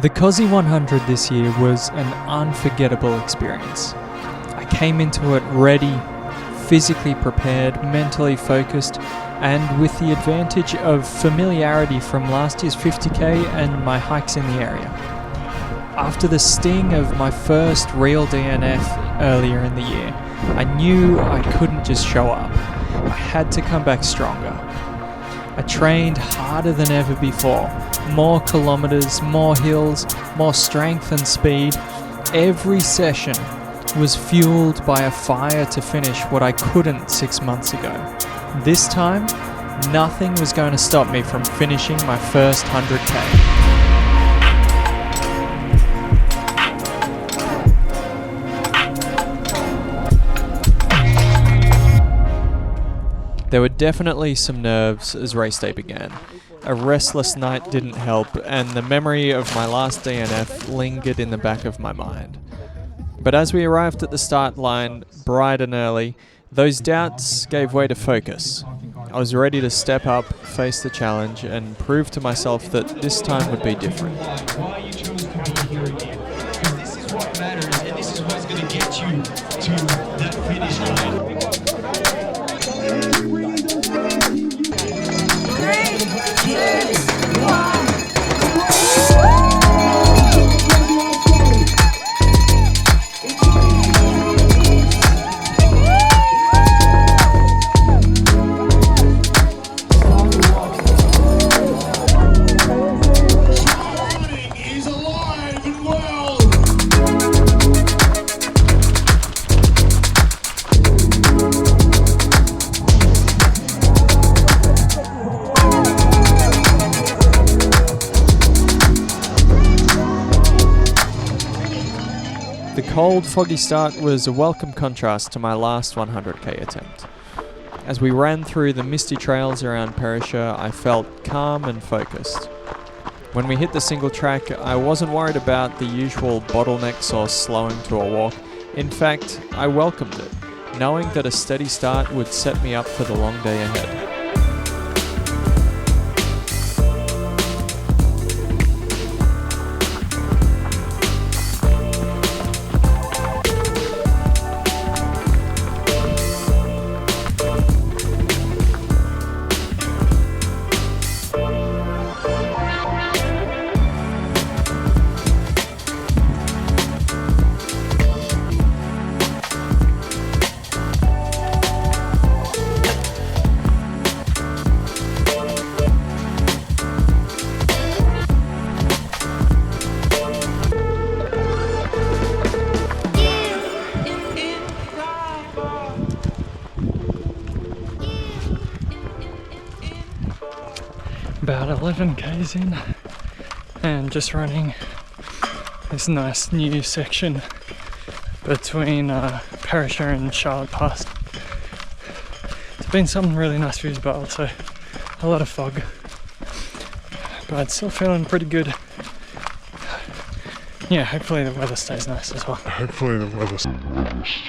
The Kosci100 this year was an unforgettable experience. I came into it ready, physically prepared, mentally focused, and with the advantage of familiarity from last year's 50k and my hikes in the area. After the sting of my first real DNF earlier in the year, I knew I couldn't just show up. I had to come back stronger. I trained harder than ever before. More kilometers, more hills, more strength and speed. Every session was fueled by a fire to finish what I couldn't 6 months ago. This time, nothing was going to stop me from finishing my first 100k. There were definitely some nerves as race day began. A restless night didn't help, and the memory of my last DNF lingered in the back of my mind. But as we arrived at the start line, bright and early, those doubts gave way to focus. I was ready to step up, face the challenge, and prove to myself that this time would be different. This is what matters, and this is what's going to get you to that finish line. The cold, foggy start was a welcome contrast to my last 100k attempt. As we ran through the misty trails around Perisher, I felt calm and focused. When we hit the single track, I wasn't worried about the usual bottlenecks or slowing to a walk. In fact, I welcomed it, knowing that a steady start would set me up for the long day ahead. About 11 k's in and just running this nice new section between Perisher and Charlotte Pass. It's been some really nice views, but also a lot of fog, but still feeling pretty good. Yeah, hopefully the weather stays nice as well. Hopefully the weather stays nice.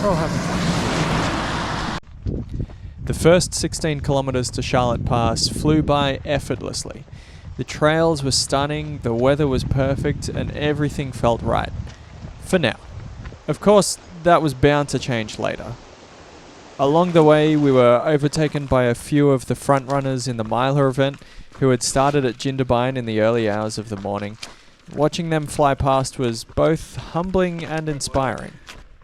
We're all having fun. The first 16 kilometers to Charlotte Pass flew by effortlessly. The trails were stunning, the weather was perfect, and everything felt right. For now. Of course, that was bound to change later. Along the way, we were overtaken by a few of the front runners in the miler event who had started at Jindabyne in the early hours of the morning. Watching them fly past was both humbling and inspiring.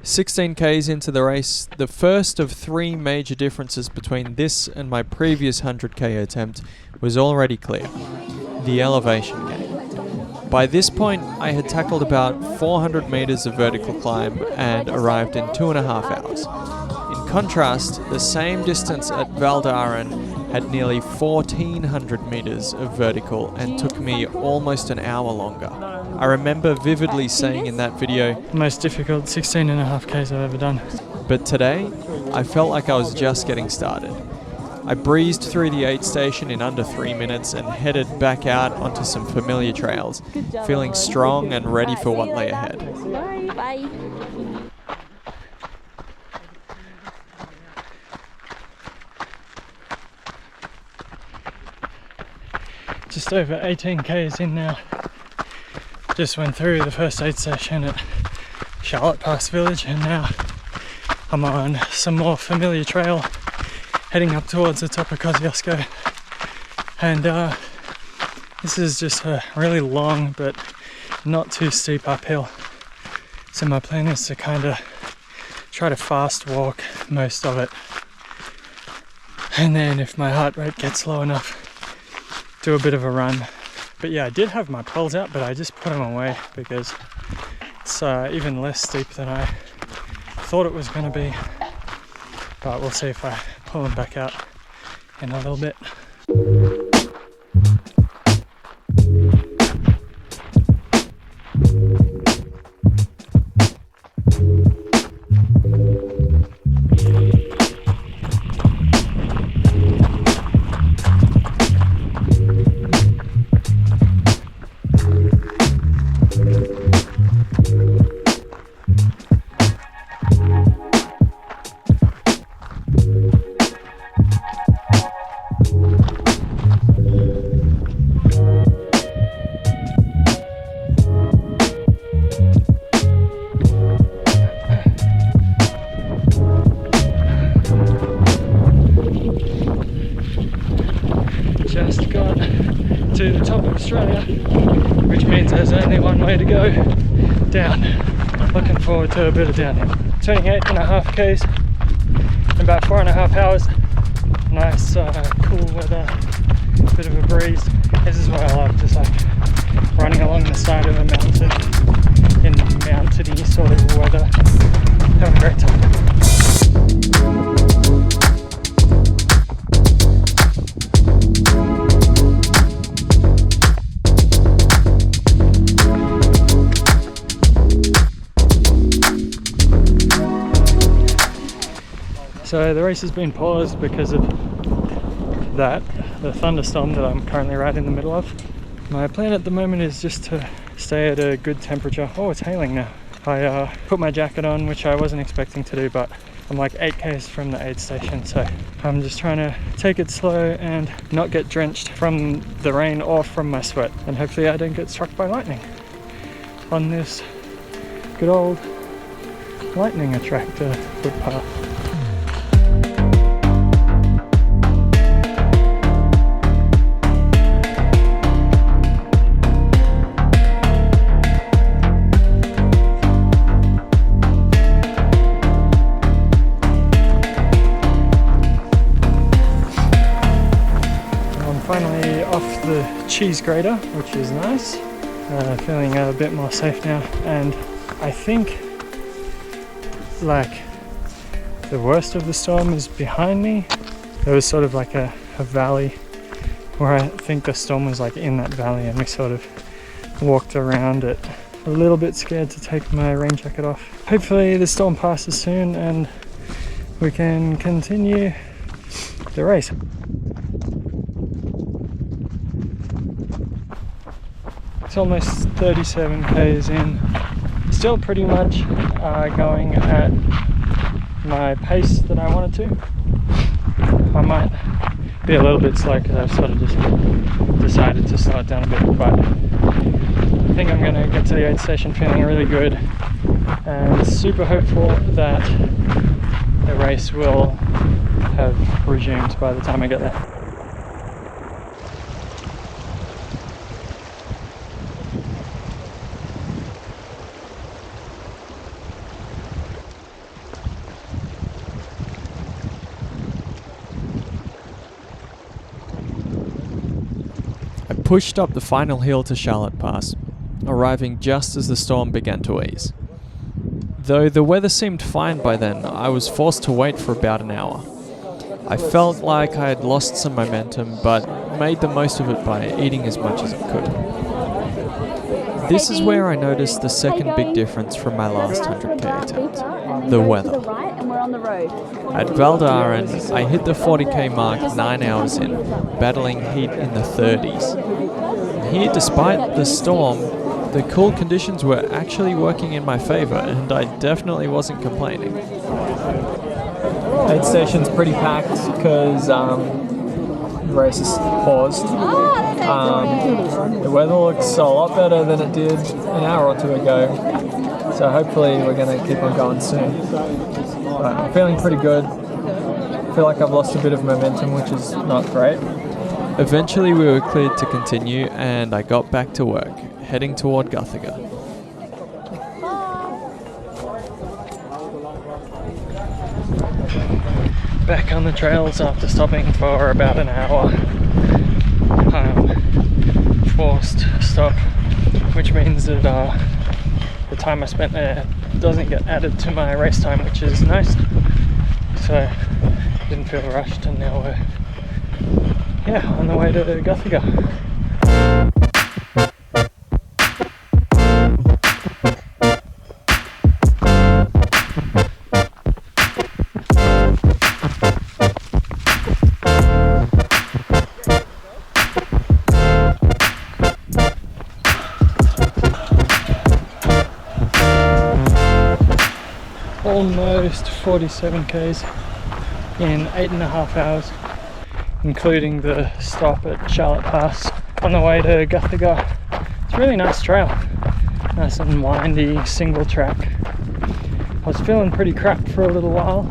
16k's into the race, the first of 3 major differences between this and my previous 100k attempt was already clear: the elevation gain. By this point, I had tackled about 400 meters of vertical climb and arrived in 2.5 hours. In contrast, the same distance at Val d'Aren had nearly 1,400 meters of vertical and took me almost an hour longer. I remember vividly saying in that video, Most difficult 16.5 k's I've ever done. But today, I felt like I was just getting started. I breezed through the aid station in under 3 minutes and headed back out onto some familiar trails, feeling strong and ready for what lay ahead. Bye. just over 18 k's in now. Just went through the first aid session at Charlotte Pass Village, and now I'm on some more familiar trail heading up towards the top of Kosci100. And this is just a really long but not too steep uphill. So my plan is to kind of try to fast walk most of it. And then if my heart rate gets low enough, do a bit of a run. But yeah, I did have my poles out, but I just put them away because it's even less steep than I thought it was going to be. But we'll see if I pull them back out in a little bit. Just got to the top of Australia, which means there's only one way to go, down. Looking forward to a bit of downhill. 28.5 k's in about 4.5 hours. Nice cool weather, bit of a breeze. This is what I love, just like running along the side of a mountain in mountainy sort of weather. Having a great time. So the race has been paused because of the thunderstorm that I'm currently right in the middle of. My plan at the moment is just to stay at a good temperature. Oh, it's hailing now. I put my jacket on, which I wasn't expecting to do, but I'm like 8 k's from the aid station, so I'm just trying to take it slow and not get drenched from the rain or from my sweat, and hopefully I don't get struck by lightning on this good old lightning attractor footpath. Finally off the cheese grater, which is nice. Feeling a bit more safe now, and I think like the worst of the storm is behind me. There was sort of like a valley where I think the storm was like in that valley, and we sort of walked around it. A little bit scared to take my rain jacket off. Hopefully the storm passes soon and we can continue the race. It's almost 37 k's in. Still pretty much going at my pace that I wanted to. I might be a little bit slow because I've sort of just decided to slow it down a bit, but I think I'm going to get to the aid station feeling really good and super hopeful that the race will have resumed by the time I get there. Pushed up the final hill to Charlotte Pass, arriving just as the storm began to ease. Though the weather seemed fine by then, I was forced to wait for about an hour. I felt like I had lost some momentum, but made the most of it by eating as much as I could. This is where I noticed the second big difference from my last 100k attempt: the weather. At Val d'Aran, I hit the 40k mark 9 hours in, battling heat in the 30s. Here, despite the storm, the cool conditions were actually working in my favor, and I definitely wasn't complaining. Aid station's pretty packed because the race is paused. The weather looks a lot better than it did an hour or two ago, so hopefully we're going to keep on going soon. But I'm feeling pretty good. I feel like I've lost a bit of momentum, which is not great. Eventually we were cleared to continue and I got back to work, heading toward Guthega. Back on the trails after stopping for about an hour. Forced stop, which means that the time I spent there doesn't get added to my race time, which is nice. So didn't feel rushed, and now we're on the way to Guthega. Almost 47 k's in 8.5 hours, including the stop at Charlotte Pass on the way to Guthega. It's a really nice trail, nice and windy, single track. I was feeling pretty crap for a little while,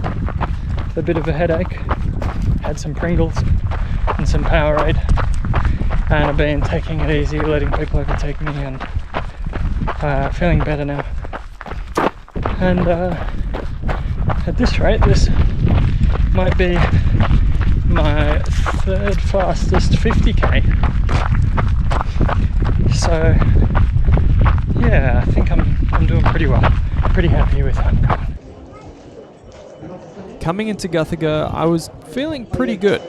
with a bit of a headache, had some Pringles and some Powerade, and I've been taking it easy, letting people overtake me, and feeling better now. And at this rate, this might be my third fastest 50k. So yeah, I think I'm doing pretty well. Pretty happy with how I'm going. Coming into Guthega, I was feeling pretty good.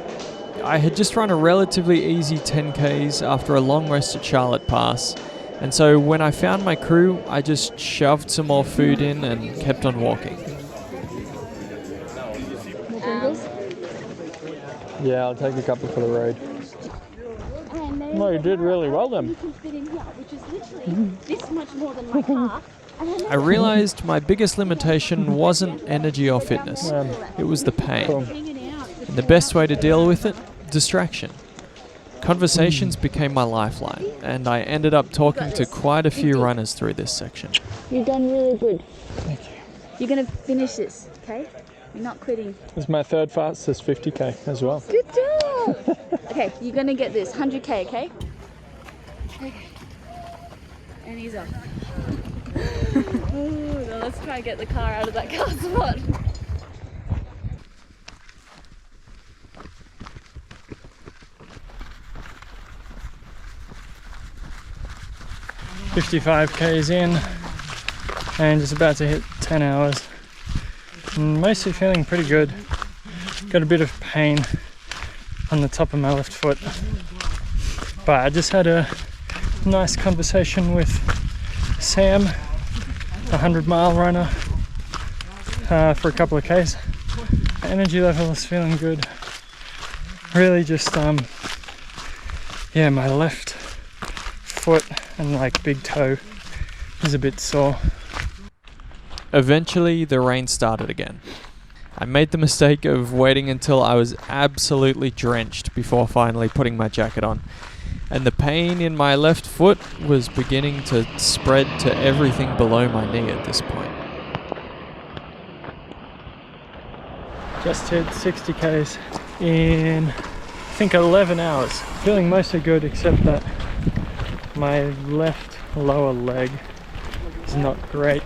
I had just run a relatively easy 10k's after a long rest at Charlotte Pass, and so when I found my crew, I just shoved some more food in and kept on walking. Yeah, I'll take a couple for the road. Well, you did really well then. This much more than my car. I realized my biggest limitation wasn't energy or fitness, it was the pain. And the best way to deal with it? Distraction. Conversations became my lifeline, and I ended up talking to quite a few runners through this section. You've done really good. Thank you. You're going to finish this, okay? You're not quitting. This is my third fastest 50k as well. Good job! Okay, you're going to get this 100k, okay? Okay. And he's off. Ooh, now let's try and get the car out of that car spot. $55k's in and just about to hit 10 hours. And mostly feeling pretty good. Got a bit of pain on the top of my left foot. But I just had a nice conversation with Sam, a 100-mile runner, for a couple of k's. Energy level is feeling good. Really just, my left foot and like big toe is a bit sore. Eventually, the rain started again. I made the mistake of waiting until I was absolutely drenched before finally putting my jacket on. And the pain in my left foot was beginning to spread to everything below my knee at this point. Just hit 60k's in, I think, 11 hours. Feeling mostly good, except that my left lower leg is not great.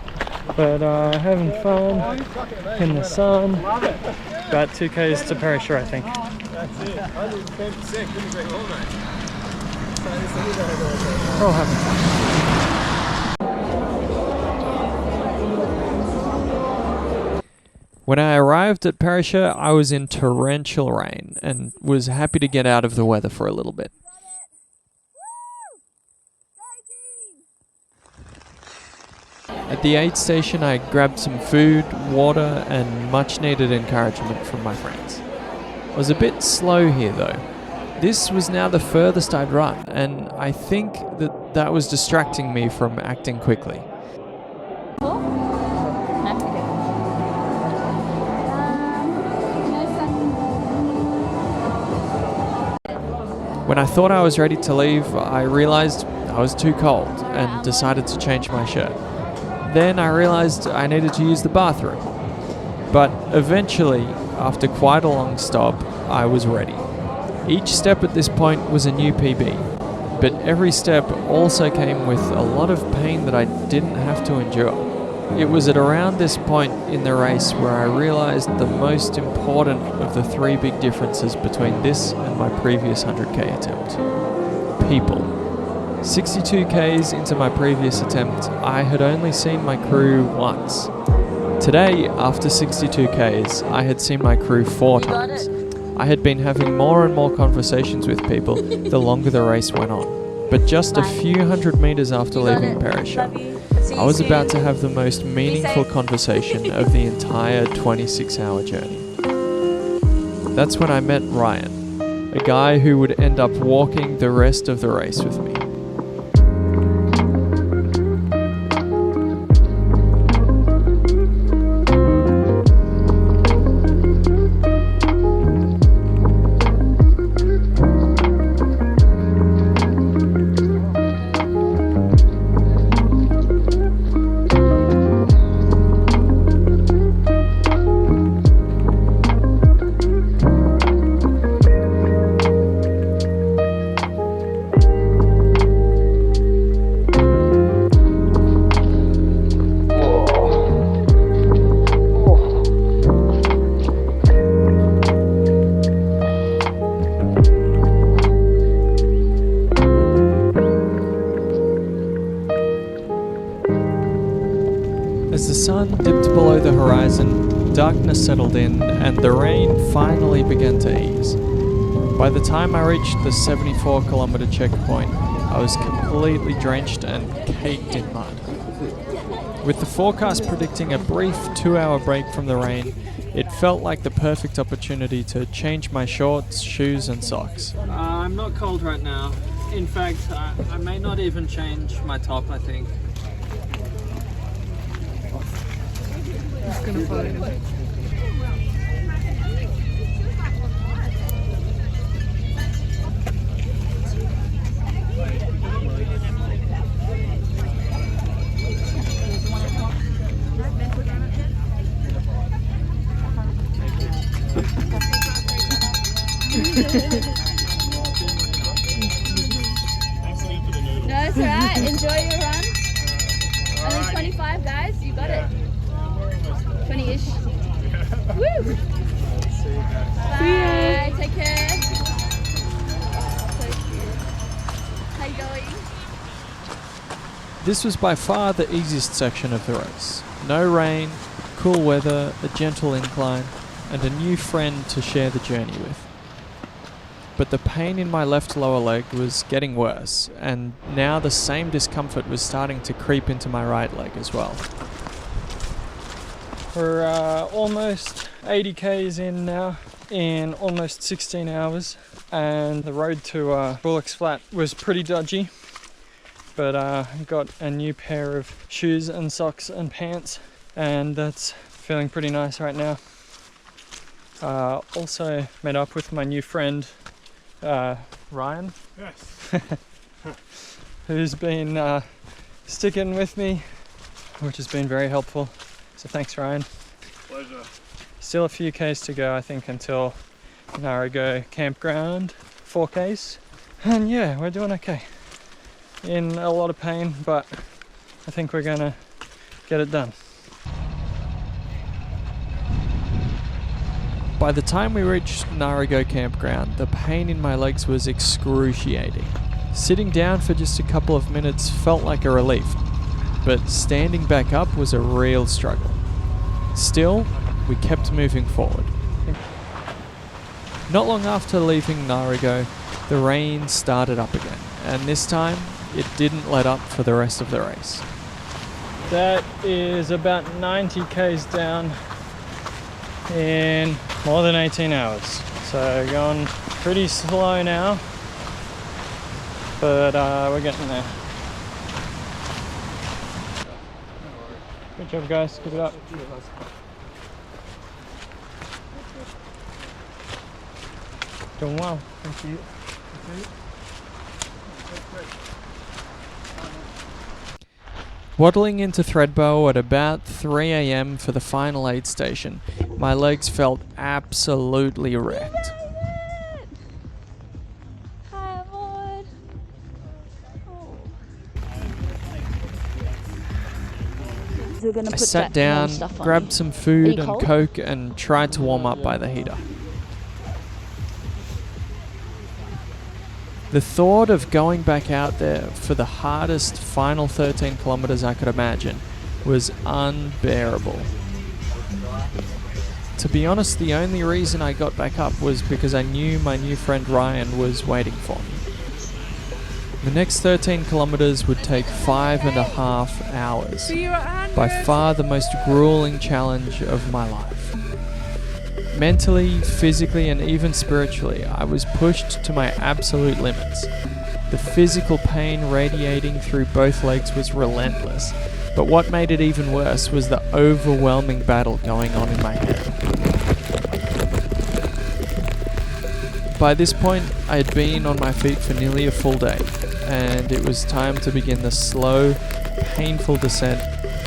But having fun in the sun. About 2k's to Perisher, I think. That's it. 110%. Couldn't agree more, mate. We're all having fun. When I arrived at Perisher, I was in torrential rain and was happy to get out of the weather for a little bit. At the aid station, I grabbed some food, water, and much needed encouragement from my friends. I was a bit slow here though. This was now the furthest I'd run, and I think that was distracting me from acting quickly. When When I thought I was ready to leave, I realized I was too cold and decided to change my shirt. Then I realized I needed to use the bathroom. But eventually, after quite a long stop, I was ready. Each step at this point was a new PB, but every step also came with a lot of pain that I didn't have to endure. It was at around this point in the race where I realized the most important of the three big differences between this and my previous 100k attempt. People. 62 Ks into my previous attempt, I had only seen my crew once. Today, after 62 Ks, I had seen my crew 4 times. I had been having more and more conversations with people the longer the race went on. But just a few hundred meters after leaving Perisher, I was about to have the most meaningful conversation of the entire 26-hour journey. That's when I met Ryan, a guy who would end up walking the rest of the race with me. As the sun dipped below the horizon, darkness settled in and the rain finally began to ease. By the time I reached the 74-kilometer checkpoint, I was completely drenched and caked in mud. With the forecast predicting a brief 2-hour break from the rain, it felt like the perfect opportunity to change my shorts, shoes and socks. I'm not cold right now. In fact, I may not even change my top, I think. It's gonna fall in. No, it's alright. Enjoy your run. Only 25 guys, you got it. 20-ish. Woo! Bye. Take care. So cute. How you going? This was by far the easiest section of the race. No rain, cool weather, a gentle incline, and a new friend to share the journey with. But the pain in my left lower leg was getting worse, and now the same discomfort was starting to creep into my right leg as well. We're almost 80 Ks in now, in almost 16 hours, and the road to Bullock's Flat was pretty dodgy, but got a new pair of shoes and socks and pants, and that's feeling pretty nice right now. Also met up with my new friend Ryan, Yes. who's been sticking with me, which has been very helpful. So thanks, Ryan. Pleasure. Still a few Ks to go, I think, until Narago campground, 4 Ks. And yeah, we're doing okay. In a lot of pain, but I think we're gonna get it done. By the time we reached Narago campground, the pain in my legs was excruciating. Sitting down for just a couple of minutes felt like a relief, but standing back up was a real struggle. Still, we kept moving forward. Not long after leaving Narago, the rain started up again, and this time, it didn't let up for the rest of the race. That is about 90 Ks down in more than 18 hours. So going pretty slow now, but we're getting there. Good job, guys. Keep it up. Doing well. Thank you. Waddling into Thredbo at about 3 a.m. for the final aid station, my legs felt absolutely wrecked. Hi, Lord. Oh. So we're gonna I put sat that warm down, stuff on grabbed you. some Are food you and cold? Coke and tried to warm up by the heater. The thought of going back out there for the hardest final 13 kilometers I could imagine was unbearable. To be honest, the only reason I got back up was because I knew my new friend Ryan was waiting for me. The next 13 kilometers would take 5.5 hours. By far the most grueling challenge of my life. Mentally, physically, and even spiritually, I was pushed to my absolute limits. The physical pain radiating through both legs was relentless, but what made it even worse was the overwhelming battle going on in my head. By this point, I had been on my feet for nearly a full day, and it was time to begin the slow, painful descent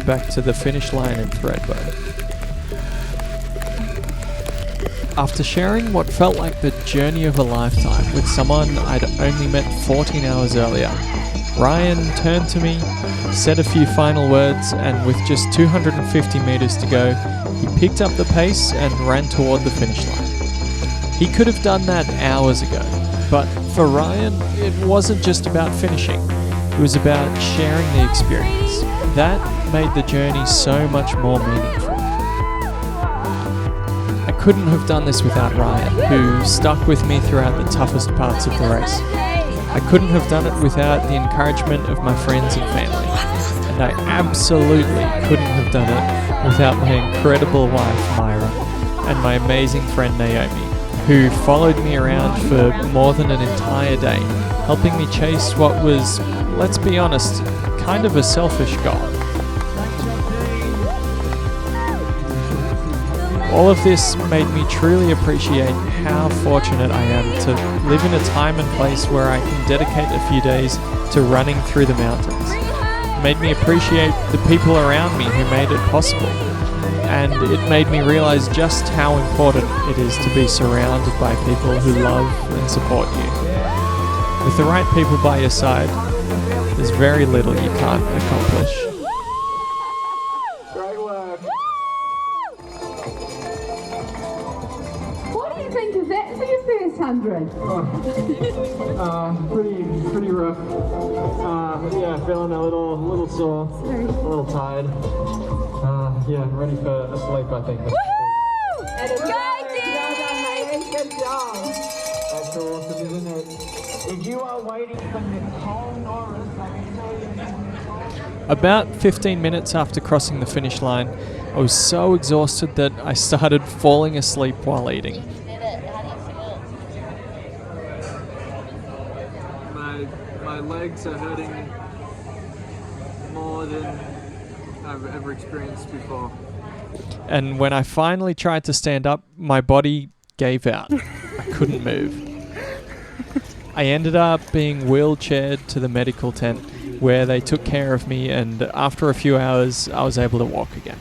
back to the finish line in Thredbo. After sharing what felt like the journey of a lifetime with someone I'd only met 14 hours earlier, Ryan turned to me, said a few final words, and with just 250 meters to go, he picked up the pace and ran toward the finish line. He could have done that hours ago, but for Ryan, it wasn't just about finishing. It was about sharing the experience. That made the journey so much more meaningful. I couldn't have done this without Ryan, who stuck with me throughout the toughest parts of the race. I couldn't have done it without the encouragement of my friends and family. And I absolutely couldn't have done it without my incredible wife, Myra, and my amazing friend, Naomi, who followed me around for more than an entire day, helping me chase what was, let's be honest, kind of a selfish goal. All of this made me truly appreciate how fortunate I am to live in a time and place where I can dedicate a few days to running through the mountains. It made me appreciate the people around me who made it possible. And it made me realize just how important it is to be surrounded by people who love and support you. With the right people by your side, there's very little you can't accomplish. Great work. What do you think of that for your first 100? Pretty rough. Yeah, feeling a little sore, a little tired. Yeah, ready for a sleep, I think. Good job. That's awesome, isn't it? If you are waiting for Nicole Norris, I can tell you. About 15 minutes after crossing the finish line, I was so exhausted that I started falling asleep while eating. My legs are hurting more than I've ever experienced before. And when I finally tried to stand up, my body gave out. I couldn't move. I ended up being wheelchaired to the medical tent where they took care of me, and after a few hours, I was able to walk again.